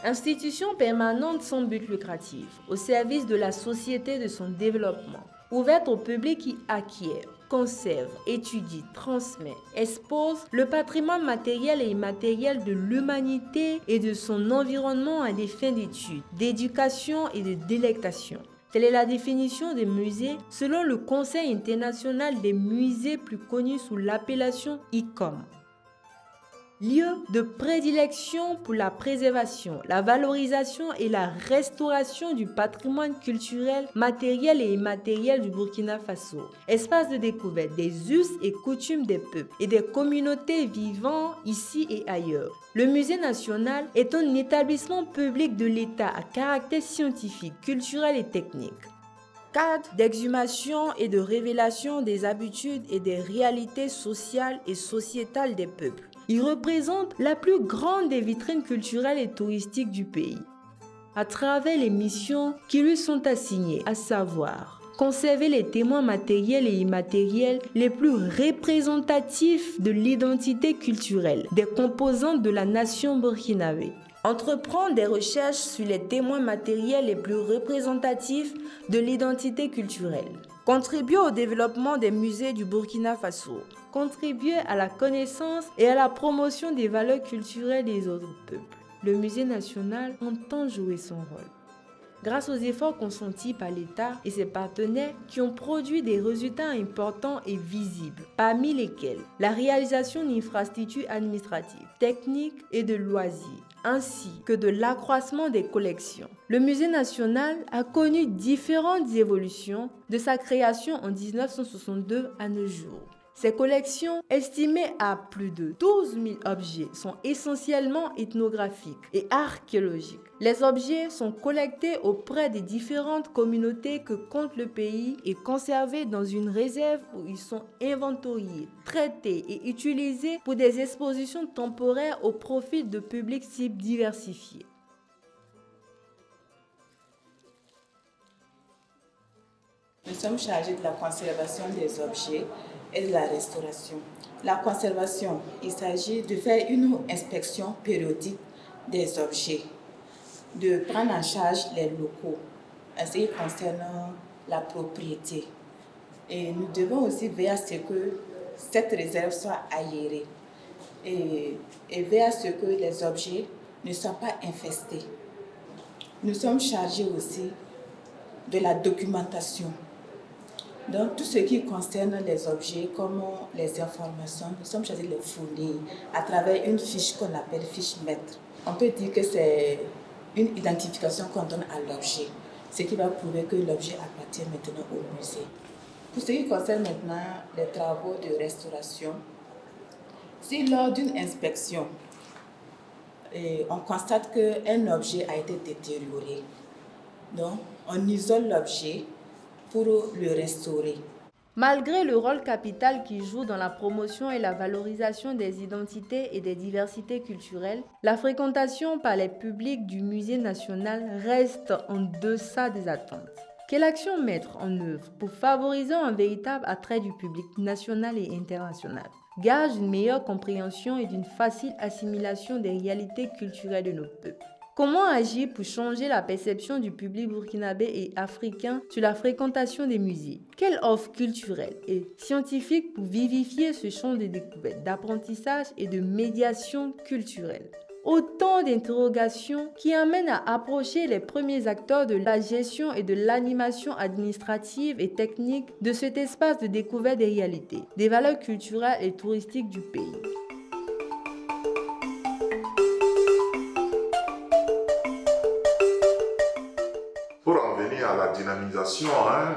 Institution permanente sans but lucratif, au service de la société et de son développement. Ouverte au public qui acquiert, conserve, étudie, transmet, expose le patrimoine matériel et immatériel de l'humanité et de son environnement à des fins d'études, d'éducation et de délectation. Telle est la définition des musées selon le Conseil international des musées, plus connu sous l'appellation ICOM. Lieu de prédilection pour la préservation, la valorisation et la restauration du patrimoine culturel, matériel et immatériel du Burkina Faso. Espace de découverte des us et coutumes des peuples et des communautés vivant ici et ailleurs. Le Musée national est un établissement public de l'État à caractère scientifique, culturel et technique. Cadre d'exhumation et de révélation des habitudes et des réalités sociales et sociétales des peuples. Il représente la plus grande des vitrines culturelles et touristiques du pays. À travers les missions qui lui sont assignées, à savoir conserver les témoins matériels et immatériels les plus représentatifs de l'identité culturelle des composantes de la nation burkinabé. Entreprendre des recherches sur les témoins matériels les plus représentatifs de l'identité culturelle. Contribuer au développement des musées du Burkina Faso. Contribuer à la connaissance et à la promotion des valeurs culturelles des autres peuples. Le Musée national entend jouer son rôle. Grâce aux efforts consentis par l'État et ses partenaires qui ont produit des résultats importants et visibles, parmi lesquels la réalisation d'infrastructures administratives, techniques et de loisirs, ainsi que de l'accroissement des collections. Le Musée national a connu différentes évolutions de sa création en 1962 à nos jours. Ces collections, estimées à plus de 12 000 objets, sont essentiellement ethnographiques et archéologiques. Les objets sont collectés auprès des différentes communautés que compte le pays et conservés dans une réserve où ils sont inventoriés, traités et utilisés pour des expositions temporaires au profit de publics cibles diversifiés. Nous sommes chargés de la conservation des objets et de la restauration. La conservation, il s'agit de faire une inspection périodique des objets, de prendre en charge les locaux en ce qui concerne la propriété. Et nous devons aussi veiller à ce que cette réserve soit aérée et veiller à ce que les objets ne soient pas infestés. Nous sommes chargés aussi de la documentation. Donc, tout ce qui concerne les objets, comme les informations, nous sommes chargés de les fournir à travers une fiche qu'on appelle fiche maître. On peut dire que c'est une identification qu'on donne à l'objet, ce qui va prouver que l'objet appartient maintenant au musée. Pour ce qui concerne maintenant les travaux de restauration, si lors d'une inspection, on constate qu'un objet a été détérioré, donc on isole l'objet pour le restaurer. Malgré le rôle capital qu'il joue dans la promotion et la valorisation des identités et des diversités culturelles, la fréquentation par les publics du Musée national reste en deçà des attentes. Quelle action mettre en œuvre pour favoriser un véritable attrait du public national et international, gage d'une meilleure compréhension et d'une facile assimilation des réalités culturelles de nos peuples? Comment agir pour changer la perception du public burkinabé et africain sur la fréquentation des musées? Quelle offre culturelle et scientifique pour vivifier ce champ de découverte, d'apprentissage et de médiation culturelle? Autant d'interrogations qui amènent à approcher les premiers acteurs de la gestion et de l'animation administrative et technique de cet espace de découverte des réalités, des valeurs culturelles et touristiques du pays. Pour en venir à la dynamisation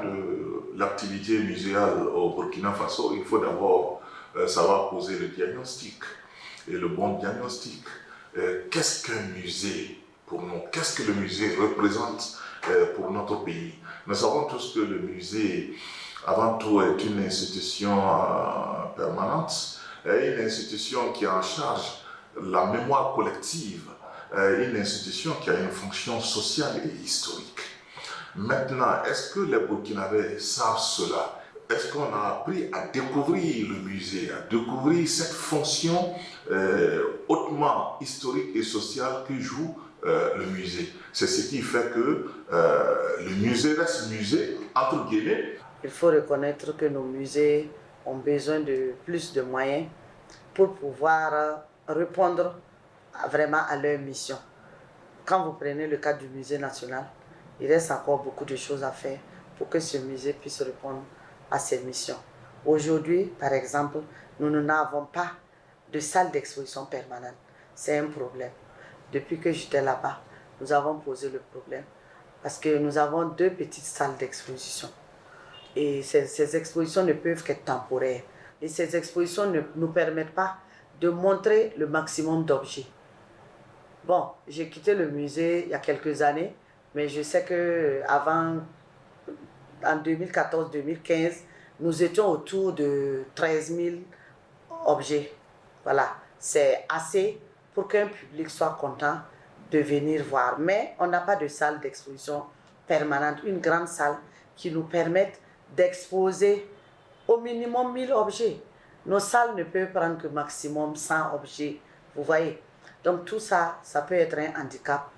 de l'activité muséale au Burkina Faso, il faut d'abord savoir poser le diagnostic et le bon diagnostic. Qu'est-ce qu'un musée pour nous? Qu'est-ce que le musée représente pour notre pays? Nous savons tous que le musée, avant tout, est une institution permanente, une institution qui est en charge la mémoire collective, une institution qui a une fonction sociale et historique. Maintenant, est-ce que les Burkinabés savent cela? Est-ce qu'on a appris à découvrir le musée, à découvrir cette fonction hautement historique et sociale que joue le musée. C'est ce qui fait que le musée reste musée, entre guillemets. Il faut reconnaître que nos musées ont besoin de plus de moyens pour pouvoir répondre vraiment à leur mission. Quand vous prenez le cas du musée national, il reste encore beaucoup de choses à faire pour que ce musée puisse répondre à ses missions. Aujourd'hui, par exemple, nous n'avons pas de salle d'exposition permanente. C'est un problème. Depuis que j'étais là-bas, nous avons posé le problème parce que nous avons 2 petites salles d'exposition. Et ces expositions ne peuvent qu'être temporaires. Et ces expositions ne nous permettent pas de montrer le maximum d'objets. Bon, j'ai quitté le musée il y a quelques années, mais je sais qu'avant, en 2014-2015, nous étions autour de 13 000 objets. Voilà, c'est assez pour qu'un public soit content de venir voir. Mais on n'a pas de salle d'exposition permanente, une grande salle qui nous permette d'exposer au minimum 1000 objets. Nos salles ne peuvent prendre que maximum 100 objets, vous voyez. Donc tout ça, ça peut être un handicap.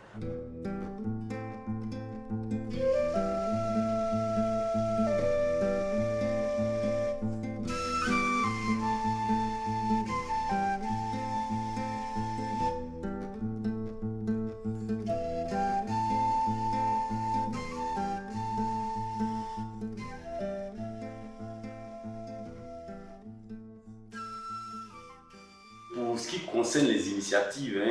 Pour ce qui concerne les initiatives,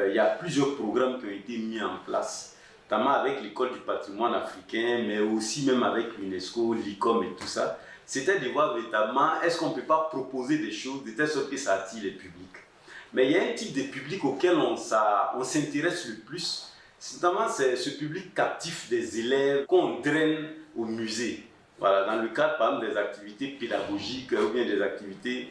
il y a plusieurs programmes qui ont été mis en place, notamment avec l'École du patrimoine africain, mais aussi même avec l'UNESCO, l'ICOM et tout ça. C'était de voir véritablement, est-ce qu'on ne peut pas proposer des choses de telle sorte que ça attire les publics. Mais il y a un type de public auquel on s'intéresse le plus, notamment c'est ce public captif des élèves qu'on draine au musée. Voilà, dans le cadre par exemple des activités pédagogiques ou bien des activités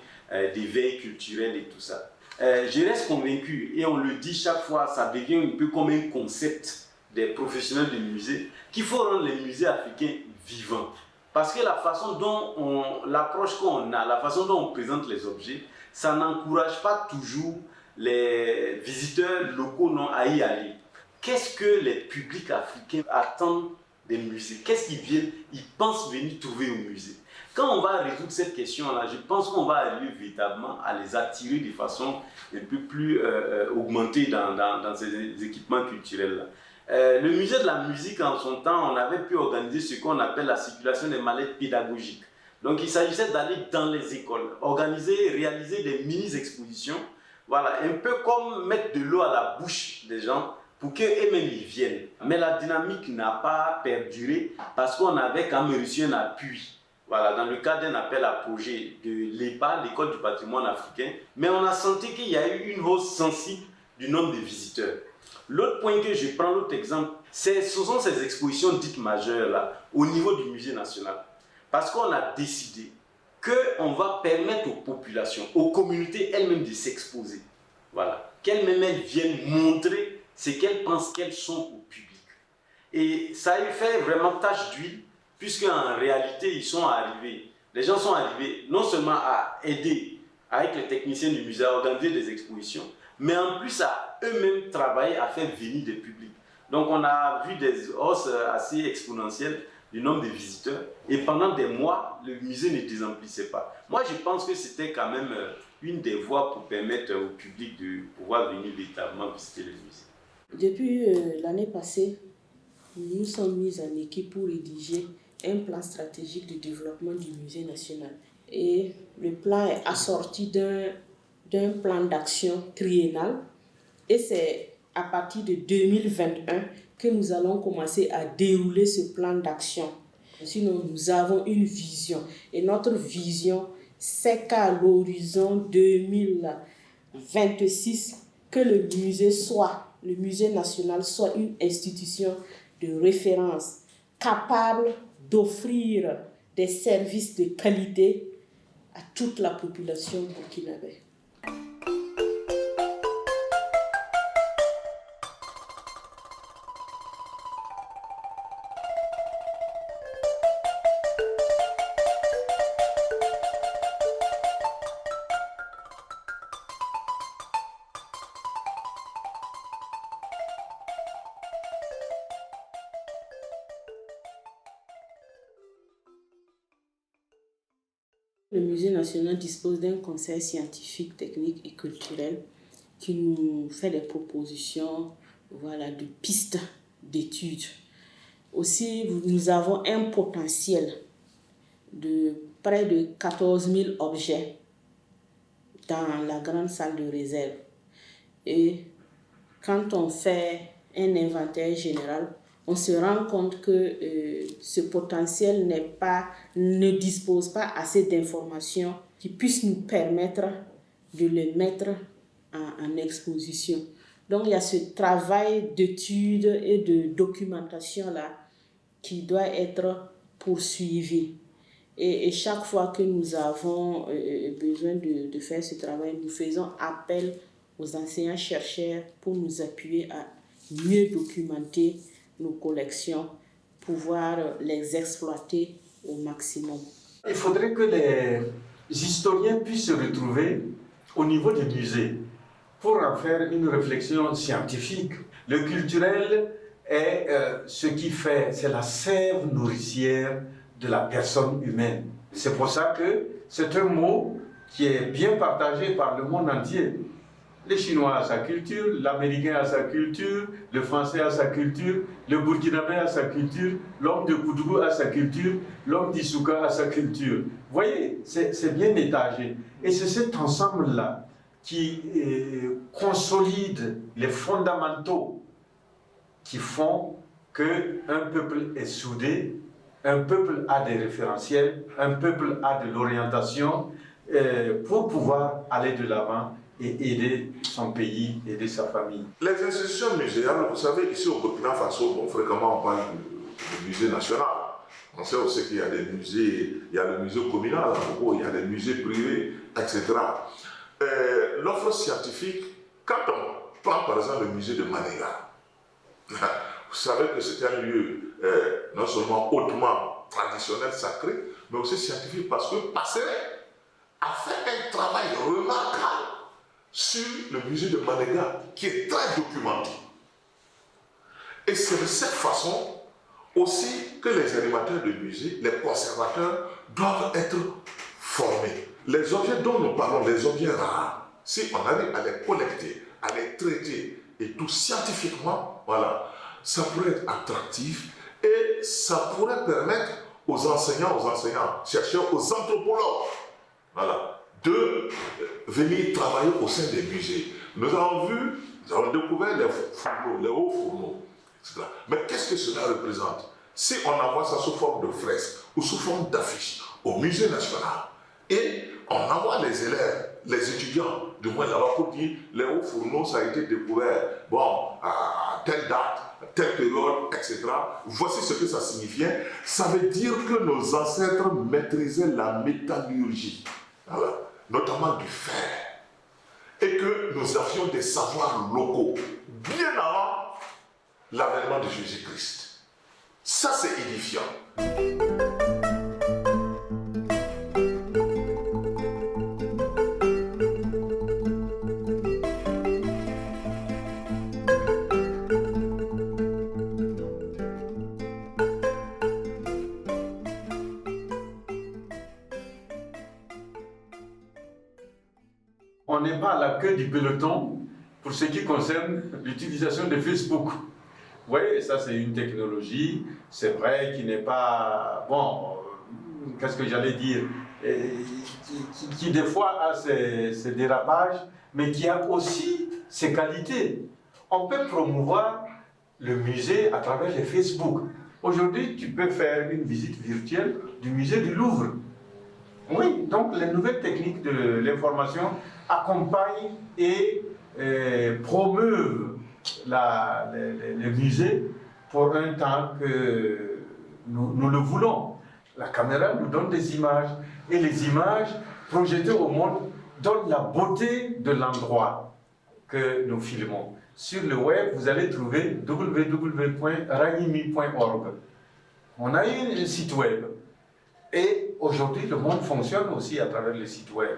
d'éveil culturel et tout ça. Je reste convaincu, et on le dit chaque fois, ça devient un peu comme un concept des professionnels du musée, qu'il faut rendre les musées africains vivants. Parce que la façon dont l'approche qu'on a, la façon dont on présente les objets, ça n'encourage pas toujours les visiteurs locaux non à y aller. Qu'est-ce que les publics africains attendent des musées? Qu'est-ce qu'ils viennent, ils pensent venir trouver au musée? Quand on va résoudre cette question-là, je pense qu'on va arriver véritablement à les attirer de façon un peu plus augmentée dans ces équipements culturels-là. Le musée de la musique, en son temps, on avait pu organiser ce qu'on appelle la circulation des mallettes pédagogiques. Donc il s'agissait d'aller dans les écoles, organiser, réaliser des mini-expositions, voilà, un peu comme mettre de l'eau à la bouche des gens pour qu'eux-mêmes ils viennent. Mais la dynamique n'a pas perduré parce qu'on avait quand même reçu un appui. Voilà, dans le cadre d'un appel à projet de l'EPA, l'École du patrimoine africain, mais on a senti qu'il y a eu une hausse sensible du nombre de visiteurs. L'autre point que je prends, l'autre exemple, ce sont ces expositions dites majeures là, au niveau du musée national. Parce qu'on a décidé qu'on va permettre aux populations, aux communautés elles-mêmes de s'exposer. Voilà, qu'elles-mêmes elles viennent montrer ce qu'elles pensent qu'elles sont au public. Et ça a fait vraiment tache d'huile, puisqu'en réalité, ils sont arrivés, les gens sont arrivés non seulement à aider avec les techniciens du musée à organiser des expositions, mais en plus à eux-mêmes travailler à faire venir des publics. Donc on a vu des hausses assez exponentielles du nombre de visiteurs et pendant des mois, le musée ne désemplissait pas. Moi, je pense que c'était quand même une des voies pour permettre au public de pouvoir venir véritablement visiter le musée. Depuis l'année passée, nous sommes mis en équipe pour rédiger un plan stratégique de développement du musée national. Et le plan est assorti d'un plan d'action triennal. Et c'est à partir de 2021 que nous allons commencer à dérouler ce plan d'action. Sinon, nous avons une vision. Et notre vision, c'est qu'à l'horizon 2026, que le musée national soit une institution de référence capable d'offrir des services de qualité à toute la population burkinabé. Le Musée national dispose d'un conseil scientifique, technique et culturel qui nous fait des propositions, de pistes d'études. Aussi, nous avons un potentiel de près de 14 000 objets dans la grande salle de réserve. Et quand on fait un inventaire général, on se rend compte que ce potentiel ne dispose pas assez d'informations qui puissent nous permettre de le mettre en exposition. Donc il y a ce travail d'étude et de documentation là qui doit être poursuivi. Et chaque fois que nous avons besoin de faire ce travail, nous faisons appel aux enseignants-chercheurs pour nous appuyer à mieux documenter nos collections, pouvoir les exploiter au maximum. Il faudrait que les historiens puissent se retrouver au niveau des musées pour en faire une réflexion scientifique. Le culturel est ce qui fait, c'est la sève nourricière de la personne humaine. C'est pour ça que c'est un mot qui est bien partagé par le monde entier. Le Chinois a sa culture, l'Américain a sa culture, le Français a sa culture, le Burkinabé a sa culture, l'homme de Koudougou a sa culture, l'homme d'Issouka a sa culture. Vous voyez, c'est bien étagé. Et c'est cet ensemble-là qui consolide les fondamentaux qui font qu'un peuple est soudé, un peuple a des référentiels, un peuple a de l'orientation pour pouvoir aller de l'avant et aider son pays, aider sa famille. Les institutions muséales, vous savez, ici au Burkina Faso, fréquemment on parle du musée national. On sait aussi qu'il y a des musées, il y a le musée communal, il y a des musées privés, etc. L'offre scientifique, quand on prend par exemple le musée de Manéga, vous savez que c'est un lieu non seulement hautement traditionnel, sacré, mais aussi scientifique parce que Passerelle a fait un travail remarquable sur le musée de Manéga qui est très documenté. Et c'est de cette façon aussi que les animateurs de musée, les conservateurs doivent être formés. Les objets dont nous parlons, les objets rares, si on arrive à les collecter, à les traiter et tout scientifiquement, voilà, ça pourrait être attractif et ça pourrait permettre aux enseignants, chercheurs, aux anthropologues, voilà, de venir travailler au sein des musées. Nous avons découvert les fourneaux, les hauts fourneaux, etc. Mais qu'est-ce que cela représente? Si on envoie ça sous forme de fresques ou sous forme d'affiches au musée national et on envoie les élèves, les étudiants, du moins là-bas pour dire les hauts fourneaux, ça a été découvert, à telle date, à telle période, etc. Voici ce que ça signifiait. Ça veut dire que nos ancêtres maîtrisaient la métallurgie, voilà, notamment du fer, et que nous avions des savoirs locaux bien avant l'avènement de Jésus-Christ. Ça, c'est édifiant. On n'est pas à la queue du peloton pour ce qui concerne l'utilisation de Facebook. Vous voyez, ça c'est une technologie, c'est vrai, qui n'est pas, qu'est-ce que j'allais dire, qui des fois a ses dérapages, mais qui a aussi ses qualités. On peut promouvoir le musée à travers les Facebook. Aujourd'hui, tu peux faire une visite virtuelle du musée du Louvre. Oui, donc les nouvelles techniques de l'information accompagnent et promeuvent le musée pour un temps que nous le voulons. La caméra nous donne des images et les images projetées au monde donnent la beauté de l'endroit que nous filmons. Sur le web, vous allez trouver www.rayimi.org. On a un site web. Et aujourd'hui, le monde fonctionne aussi à travers le site web.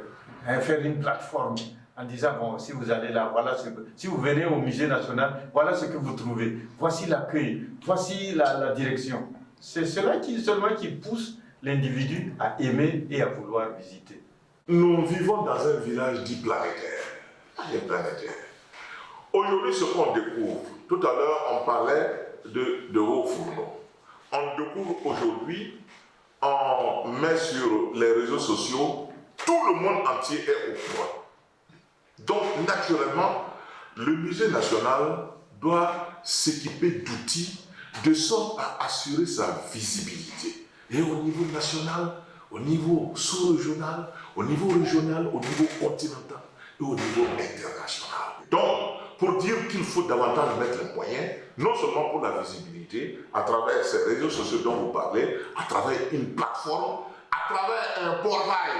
Faire une plateforme en disant, si vous allez là, voilà si vous venez au musée national, voilà ce que vous trouvez. Voici l'accueil, voici la direction. C'est cela seulement qui pousse l'individu à aimer et à vouloir visiter. Nous vivons dans un village dit planétaire. Aujourd'hui, ce qu'on découvre, tout à l'heure, on parlait de hauts fourneaux. On découvre aujourd'hui, on met sur les réseaux sociaux, tout le monde entier est au courant. Donc, naturellement, le musée national doit s'équiper d'outils de sorte à assurer sa visibilité. Et au niveau national, au niveau sous-régional, au niveau régional, au niveau continental et au niveau international. Donc, pour dire qu'il faut davantage mettre les moyens, non seulement pour la visibilité, à travers ces réseaux sociaux dont vous parlez, à travers une plateforme, à travers un portail,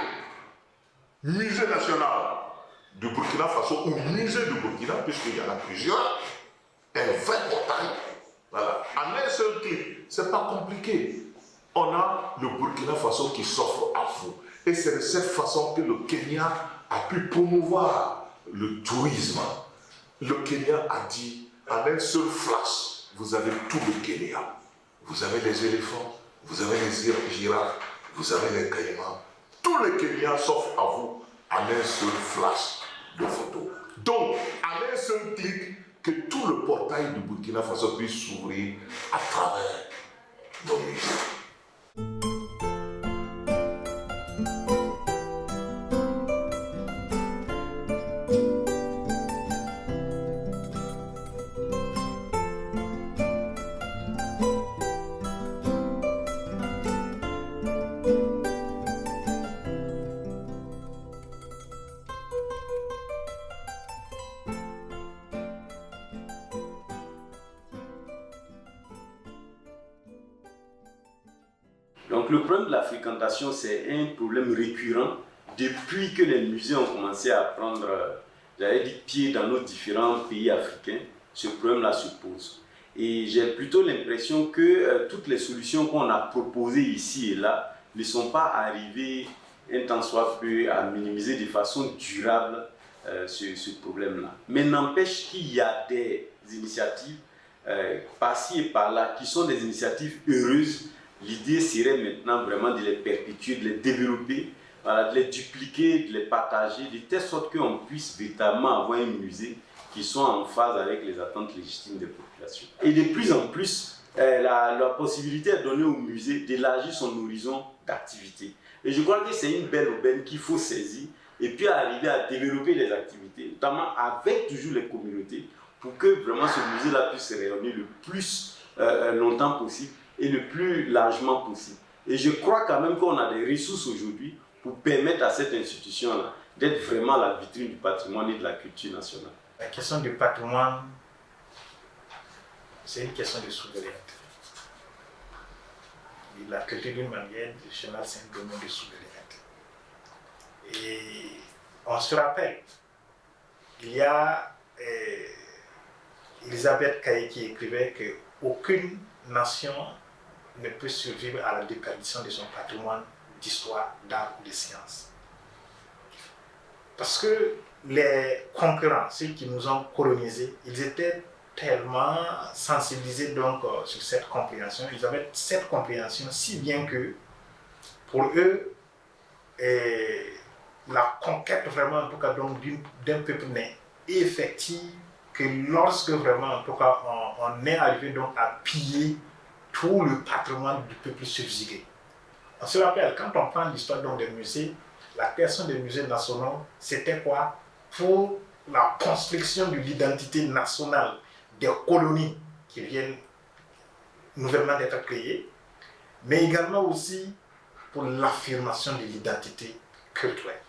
musée national du Burkina Faso ou musée du Burkina, puisqu'il y en a plusieurs, un vrai portail. Voilà. En un seul clic, c'est pas compliqué. On a le Burkina Faso qui s'offre à vous. Et c'est de cette façon que le Kenya a pu promouvoir le tourisme. Le Kenya a dit, en un seul flash, vous avez tout le Kenya. Vous avez les éléphants, vous avez les girafes, vous avez les caïmans. Tout le Kenya s'offre à vous en un seul flash de photos. Donc, en un seul clic, que tout le portail du Burkina Faso puisse s'ouvrir à travers nos musées. Donc le problème de la fréquentation, c'est un problème récurrent depuis que les musées ont commencé à prendre, j'allais dire, pied dans nos différents pays africains. Ce problème-là se pose. Et j'ai plutôt l'impression que toutes les solutions qu'on a proposées ici et là ne sont pas arrivées, un tant soit peu, à minimiser de façon durable ce problème-là. Mais n'empêche qu'il y a des initiatives par-ci et par-là qui sont des initiatives heureuses. L'idée serait maintenant vraiment de les perpétuer, de les développer, voilà, de les dupliquer, de les partager, de telle sorte qu'on puisse véritablement avoir un musée qui soit en phase avec les attentes légitimes des populations. Et de plus en plus, la possibilité est donnée au musée d'élargir son horizon d'activité. Et je crois que c'est une belle aubaine qu'il faut saisir et puis arriver à développer les activités, notamment avec toujours les communautés, pour que vraiment ce musée-là puisse se rayonner le plus longtemps possible et le plus largement possible. Et je crois quand même qu'on a des ressources aujourd'hui pour permettre à cette institution-là d'être vraiment la vitrine du patrimoine et de la culture nationale. La question du patrimoine, c'est une question de souveraineté. Et la culture d'une manière générale, c'est un domaine de souveraineté. Et on se rappelle, il y a Elisabeth Caillé qui écrivait qu'aucune nation ne peut survivre à la déperdition de son patrimoine d'histoire, d'art ou de sciences. Parce que les concurrents, ceux qui nous ont colonisés, ils étaient tellement sensibilisés donc, sur cette compréhension, ils avaient cette compréhension si bien que pour eux, la conquête vraiment en tout cas d'un peuple n'est effective que lorsque vraiment en tout cas on est arrivé donc à piller tout le patrimoine du peuple subjugué. On se rappelle, quand on prend l'histoire donc des musées, la création des musées nationaux, c'était quoi? Pour la construction de l'identité nationale des colonies qui viennent nouvellement d'être créées, mais également aussi pour l'affirmation de l'identité culturelle.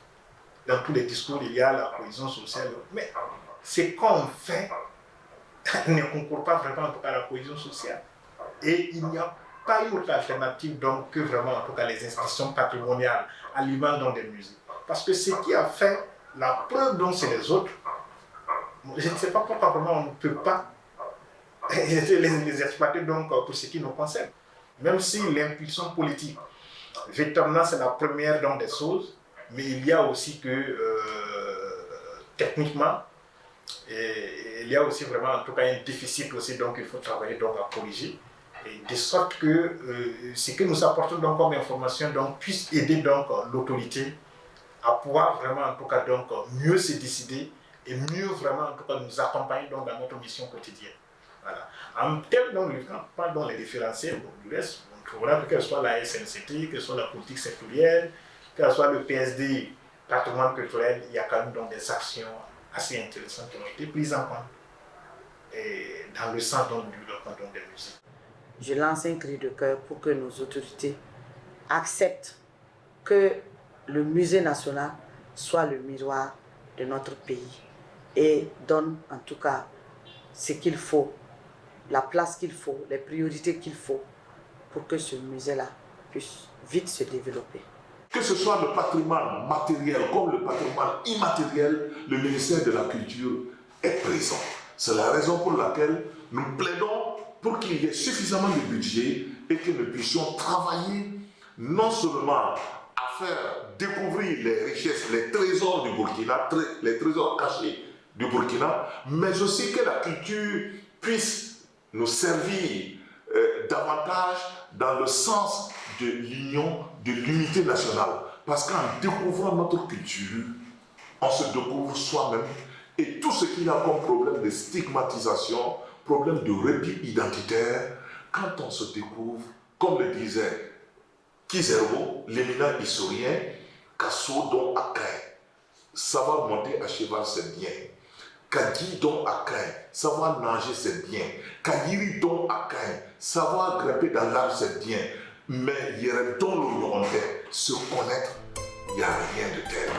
Dans tous les discours, il y a la cohésion sociale, mais ce qu'on fait ne concourt pas vraiment en tout cas à la cohésion sociale. Et il n'y a pas eu autre alternative donc, que vraiment en tout cas les institutions patrimoniales à l'image dans des musées. Parce que ce qui a fait la preuve donc c'est les autres. Je ne sais pas pourquoi vraiment on ne peut pas les exploiter donc pour ce qui nous concerne. Même si l'impulsion politique, véritablement c'est la première donc des choses, mais il y a aussi que techniquement, il y a aussi vraiment en tout cas un déficit aussi donc il faut travailler donc à corriger. Et de sorte que ce que nous apportons donc comme information donc, puisse aider donc l'autorité à pouvoir vraiment en tout cas donc mieux se décider et mieux vraiment en tout cas nous accompagner donc dans notre mission quotidienne. Voilà. En termes donc, dans les référentiels, du reste, on trouvera que ce soit la SNCT, que ce soit la politique sectorielle, que ce soit le PSD, patrimoine culturel, il y a quand même donc des actions assez intéressantes qui ont été prises en compte et dans le sens donc, du développement donc, des musées. Je lance un cri de cœur pour que nos autorités acceptent que le musée national soit le miroir de notre pays et donne en tout cas ce qu'il faut, la place qu'il faut, les priorités qu'il faut pour que ce musée-là puisse vite se développer. Que ce soit le patrimoine matériel comme le patrimoine immatériel, le ministère de la Culture est présent. C'est la raison pour laquelle nous plaidons pour qu'il y ait suffisamment de budget et que nous puissions travailler non seulement à faire découvrir les richesses, les trésors du Burkina, les trésors cachés du Burkina, mais aussi que la culture puisse nous servir davantage dans le sens de l'union, de l'unité nationale. Parce qu'en découvrant notre culture, on se découvre soi-même et tout ce qu'il y a comme problème de stigmatisation, problème de répit identitaire, quand on se découvre, comme le disait Kizerbo, l'éminent historien, Kasso don Akain, savoir monter à cheval c'est bien. Kadi don Akain, savoir nager c'est bien. Kayiri don Akain, savoir grimper dans l'arbre c'est bien. Mais il y a dans le monde, se connaître, il n'y a rien de tel.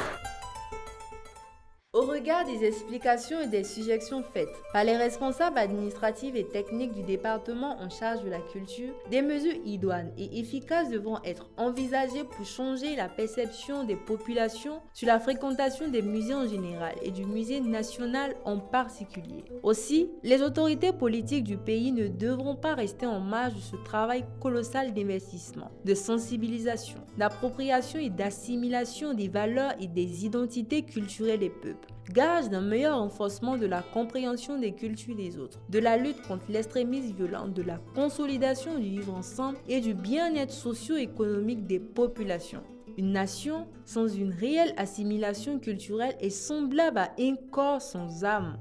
Au regard des explications et des suggestions faites par les responsables administratifs et techniques du département en charge de la culture, des mesures idoines et efficaces devront être envisagées pour changer la perception des populations sur la fréquentation des musées en général et du musée national en particulier. Aussi, les autorités politiques du pays ne devront pas rester en marge de ce travail colossal d'investissement, de sensibilisation, d'appropriation et d'assimilation des valeurs et des identités culturelles des peuples. Gage d'un meilleur renforcement de la compréhension des cultures des autres, de la lutte contre l'extrémisme violent, de la consolidation du vivre ensemble et du bien-être socio-économique des populations. Une nation sans une réelle assimilation culturelle est semblable à un corps sans âme.